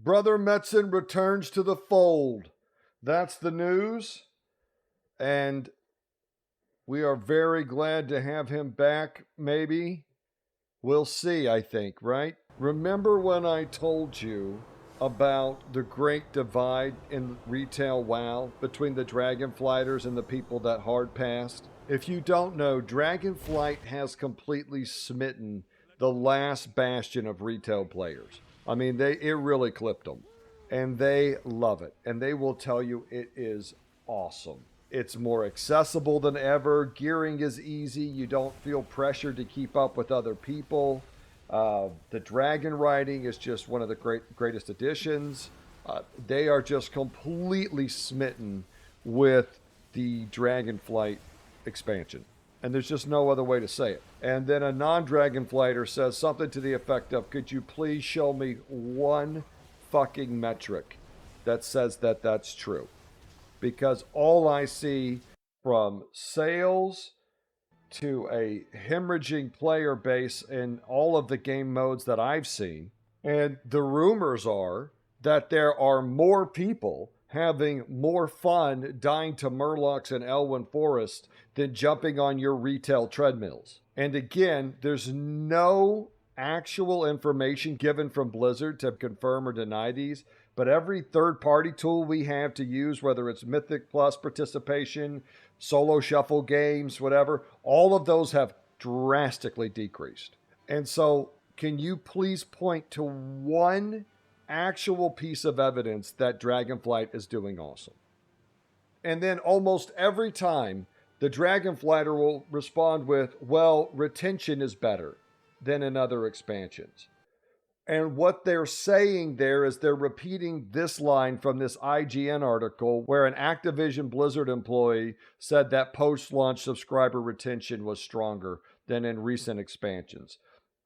Brother Metzen returns to the fold. That's the news. And we are very glad to have him back, maybe. We'll see, I think, right? Remember when I told you about the great divide in retail WoW between the Dragonflighters and the people that hard passed? If you don't know, Dragonflight has completely smitten the last bastion of retail players. I mean, it really clipped them. And they love it. And they will tell you it is awesome. It's more accessible than ever. Gearing is easy. You don't feel pressured to keep up with other people. The dragon riding is just one of the greatest additions. They are just completely smitten with the Dragonflight expansion. And there's just no other way to say it. And then a non-Dragonflighter says something to the effect of, could you please show me one fucking metric that says that that's true? Because all I see from sales to a hemorrhaging player base in all of the game modes that I've seen, and the rumors are that there are more people having more fun dying to Murlocs in Elwyn Forest than jumping on your retail treadmills. And again, there's no actual information given from Blizzard to confirm or deny these, but every third-party tool we have to use, whether it's Mythic Plus participation, solo shuffle games, whatever, all of those have drastically decreased. And so can you please point to one actual piece of evidence that Dragonflight is doing awesome? And then almost every time, the Dragonflighter will respond with, well, retention is better than in other expansions. And what they're saying there is they're repeating this line from this IGN article where an Activision Blizzard employee said that post-launch subscriber retention was stronger than in recent expansions.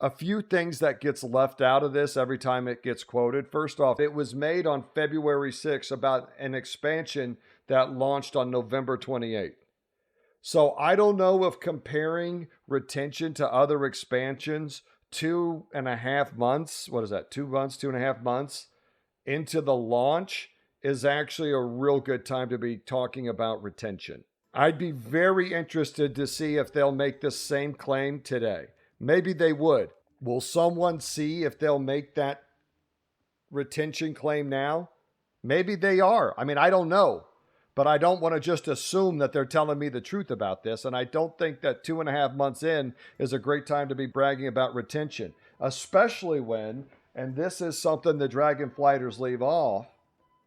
A few things that gets left out of this every time it gets quoted. First off, it was made on February 6th about an expansion that launched on November 28th. So I don't know if comparing retention to other expansions 2.5 months, what is that, 2 months, 2.5 months into the launch is actually a real good time to be talking about retention. I'd be very interested to see if they'll make the same claim today. Maybe they would. Will someone see if they'll make that retention claim now? Maybe they are. I mean, I don't know. But I don't want to just assume that they're telling me the truth about this. And I don't think that 2.5 months in is a great time to be bragging about retention. Especially when, and this is something the Dragonflighters leave off,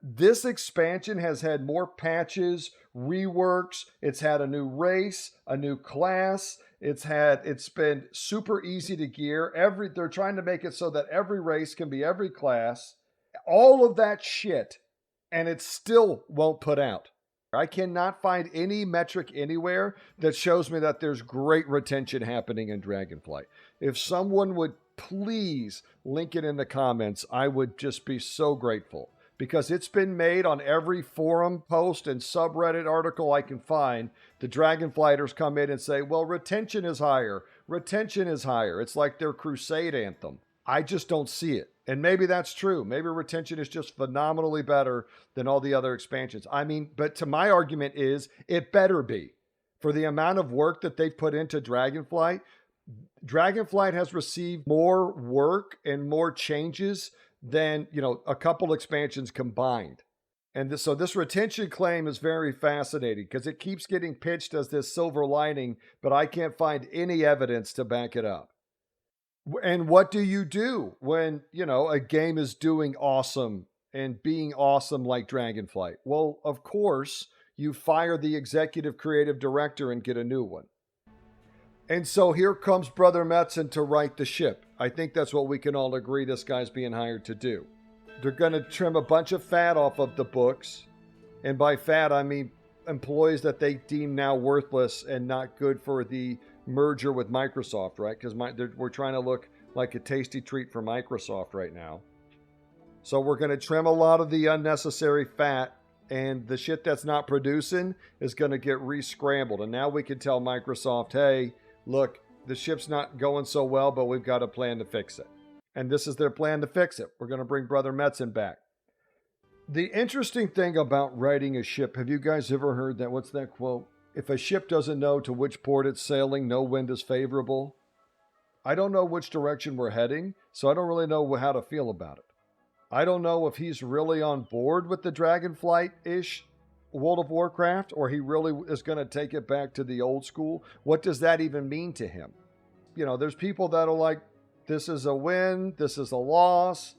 this expansion has had more patches, reworks, it's had a new race, a new class, it's been super easy to gear. They're trying to make it so that every race can be every class. All of that shit, and it still won't put out. I cannot find any metric anywhere that shows me that there's great retention happening in Dragonflight. If someone would please link it in the comments, I would just be so grateful. Because it's been made on every forum post and subreddit article I can find. The Dragonflighters come in and say, well, retention is higher. Retention is higher. It's like their crusade anthem. I just don't see it. And maybe that's true. Maybe retention is just phenomenally better than all the other expansions. I mean, but to my argument is it better be. For the amount of work that they've put into Dragonflight, Dragonflight has received more work and more changes than, a couple expansions combined. And so this retention claim is very fascinating because it keeps getting pitched as this silver lining, but I can't find any evidence to back it up. And what do you do when, a game is doing awesome and being awesome like Dragonflight? Well, of course, you fire the executive creative director and get a new one. And so here comes Brother Metzen to right the ship. I think that's what we can all agree this guy's being hired to do. They're going to trim a bunch of fat off of the books. And by fat, I mean employees that they deem now worthless and not good for the merger with Microsoft, right? Because we're trying to look like a tasty treat for Microsoft right now. So we're going to trim a lot of the unnecessary fat, and the shit that's not producing is going to get re-scrambled. And now we can tell Microsoft, hey, look, the ship's not going so well, but we've got a plan to fix it. And this is their plan to fix it. We're going to bring Brother Metzen back. The interesting thing about righting a ship, have you guys ever heard that? What's that quote? If a ship doesn't know to which port it's sailing, no wind is favorable. I don't know which direction we're heading, so I don't really know how to feel about it. I don't know if he's really on board with the Dragonflight-ish World of Warcraft, or he really is going to take it back to the old school. What does that even mean to him? You know, there's people that are like, this is a win, this is a loss.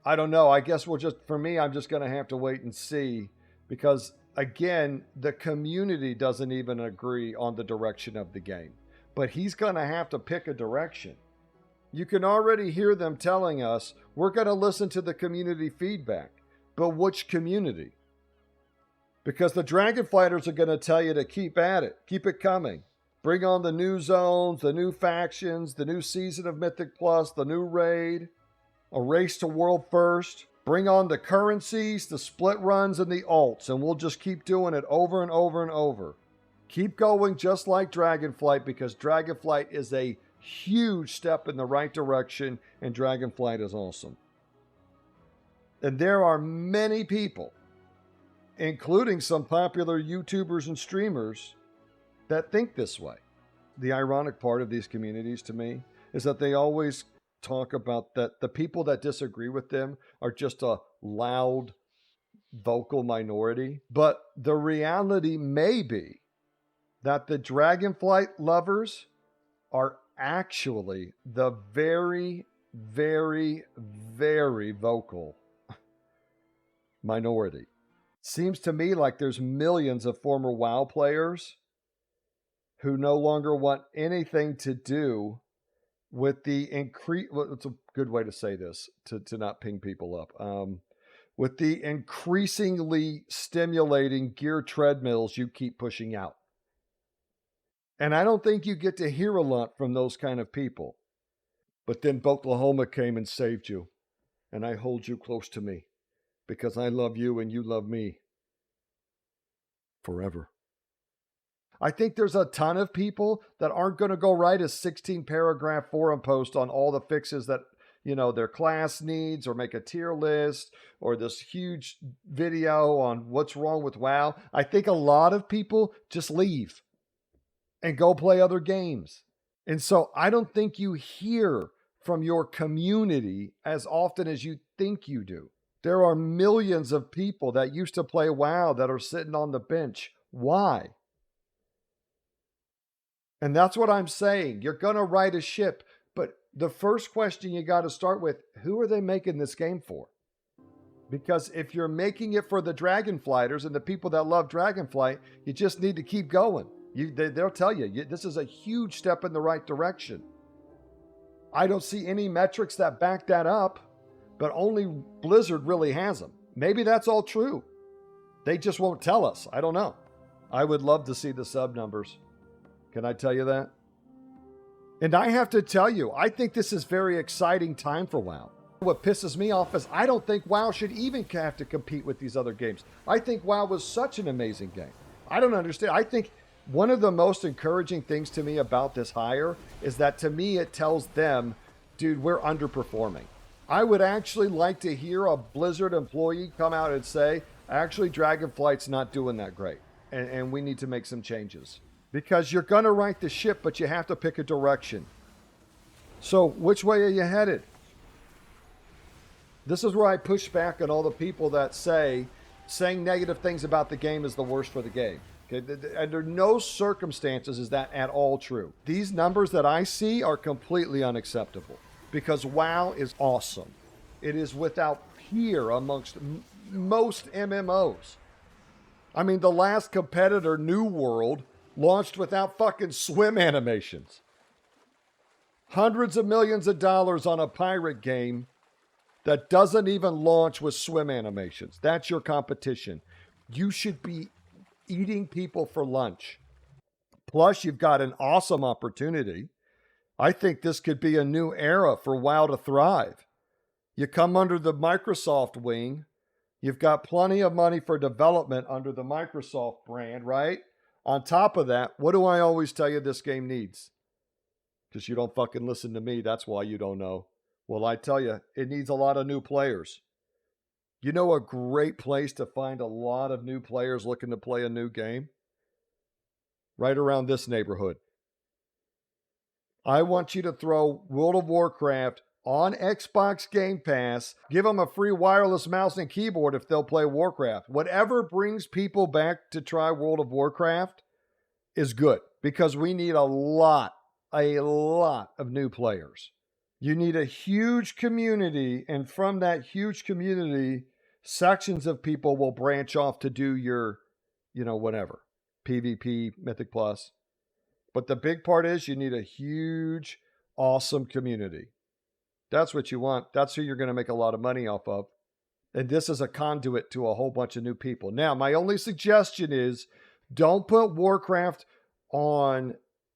I don't know. I guess for me, I'm just going to have to wait and see, because again, the community doesn't even agree on the direction of the game. But he's going to have to pick a direction. You can already hear them telling us, we're going to listen to the community feedback. But which community? Because the Dragonflighters are going to tell you to keep at it. Keep it coming. Bring on the new zones, the new factions, the new season of Mythic Plus, the new raid, a race to world first. Bring on the currencies, the split runs, and the alts, and we'll just keep doing it over and over and over. Keep going just like Dragonflight, because Dragonflight is a huge step in the right direction, and Dragonflight is awesome. And there are many people, including some popular YouTubers and streamers, that think this way. The ironic part of these communities to me is that they always talk about that the people that disagree with them are just a loud, vocal minority. But the reality may be that the Dragonflight lovers are actually the very, very, very vocal minority. Seems to me like there's millions of former WoW players who no longer want anything to do with the it's a good way to say this, to not ping people up. With the increasingly stimulating gear treadmills you keep pushing out. And I don't think you get to hear a lot from those kind of people. But then Oklahoma came and saved you. And I hold you close to me. Because I love you and you love me. Forever. I think there's a ton of people that aren't going to go write a 16-paragraph forum post on all the fixes that, their class needs, or make a tier list, or this huge video on what's wrong with WoW. I think a lot of people just leave and go play other games. And so I don't think you hear from your community as often as you think you do. There are millions of people that used to play WoW that are sitting on the bench. Why? And that's what I'm saying. You're going to write a ship, but the first question you got to start with, who are they making this game for? Because if you're making it for the Dragonflighters and the people that love Dragonflight, you just need to keep going. They'll tell you, this is a huge step in the right direction. I don't see any metrics that back that up, but only Blizzard really has them. Maybe that's all true. They just won't tell us. I don't know. I would love to see the sub numbers. Can I tell you that? And I have to tell you, I think this is very exciting time for WoW. What pisses me off is I don't think WoW should even have to compete with these other games. I think WoW was such an amazing game. I don't understand. I think one of the most encouraging things to me about this hire is that, to me, it tells them, dude, we're underperforming. I would actually like to hear a Blizzard employee come out and say, actually, Dragonflight's not doing that great, and we need to make some changes. Because you're going to right the ship, but you have to pick a direction. So which way are you headed? This is where I push back on all the people that saying negative things about the game is the worst for the game. Okay? Under no circumstances is that at all true. These numbers that I see are completely unacceptable, because WoW is awesome. It is without peer amongst most MMOs. I mean, the last competitor, New World, launched without fucking swim animations. Hundreds of millions of dollars on a pirate game that doesn't even launch with swim animations. That's your competition. You should be eating people for lunch. Plus, you've got an awesome opportunity. I think this could be a new era for WoW to thrive. You come under the Microsoft wing. You've got plenty of money for development under the Microsoft brand, right? On top of that, what do I always tell you this game needs? Because you don't fucking listen to me. That's why you don't know. Well, I tell you, it needs a lot of new players. You know a great place to find a lot of new players looking to play a new game? Right around this neighborhood. I want you to throw World of Warcraft on Xbox Game Pass. Give them a free wireless mouse and keyboard if they'll play Warcraft. Whatever brings people back to try World of Warcraft is good, because we need a lot of new players. You need a huge community, and from that huge community, sections of people will branch off to do your, whatever, PvP, Mythic Plus. But the big part is you need a huge, awesome community. That's what you want. That's who you're going to make a lot of money off of. And this is a conduit to a whole bunch of new people. Now, my only suggestion is don't put Warcraft on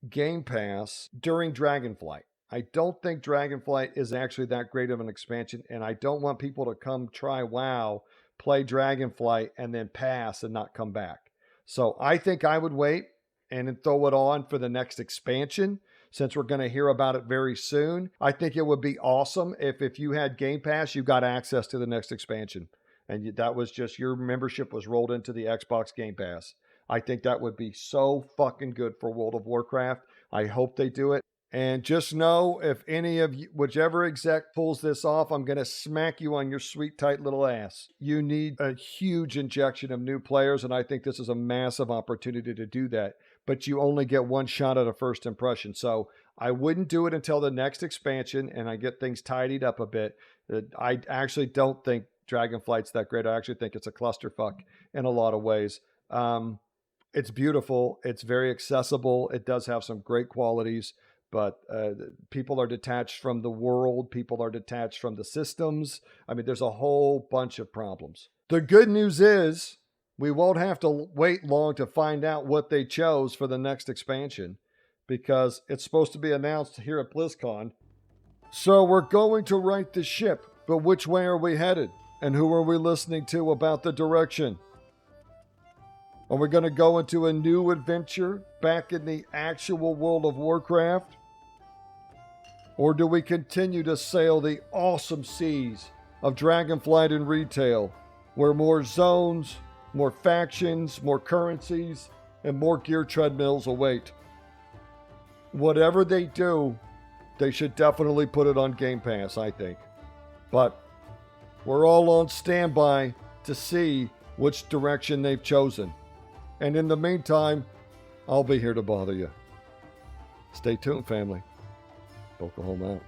Game Pass during Dragonflight. I don't think Dragonflight is actually that great of an expansion, and I don't want people to come try WoW, play Dragonflight, and then pass and not come back. So I think I would wait and then throw it on for the next expansion, since we're going to hear about it very soon. I think it would be awesome if you had Game Pass, you got access to the next expansion. And that was just your membership was rolled into the Xbox Game Pass. I think that would be so fucking good for World of Warcraft. I hope they do it. And just know, if any of you, whichever exec pulls this off, I'm going to smack you on your sweet, tight little ass. You need a huge injection of new players, and I think this is a massive opportunity to do that. But you only get one shot at a first impression. So I wouldn't do it until the next expansion and I get things tidied up a bit. I actually don't think Dragonflight's that great. I actually think it's a clusterfuck in a lot of ways. It's beautiful. It's very accessible. It does have some great qualities. But people are detached from the world. People are detached from the systems. I mean, there's a whole bunch of problems. The good news is we won't have to wait long to find out what they chose for the next expansion, because it's supposed to be announced here at BlizzCon. So we're going to right the ship, but which way are we headed? And who are we listening to about the direction? Are we going to go into a new adventure back in the actual World of Warcraft? Or do we continue to sail the awesome seas of Dragonflight and retail, where more zones, more factions, more currencies, and more gear treadmills await? Whatever they do, they should definitely put it on Game Pass, I think. But we're all on standby to see which direction they've chosen. And in the meantime, I'll be here to bother you. Stay tuned, family. Oklahoma out.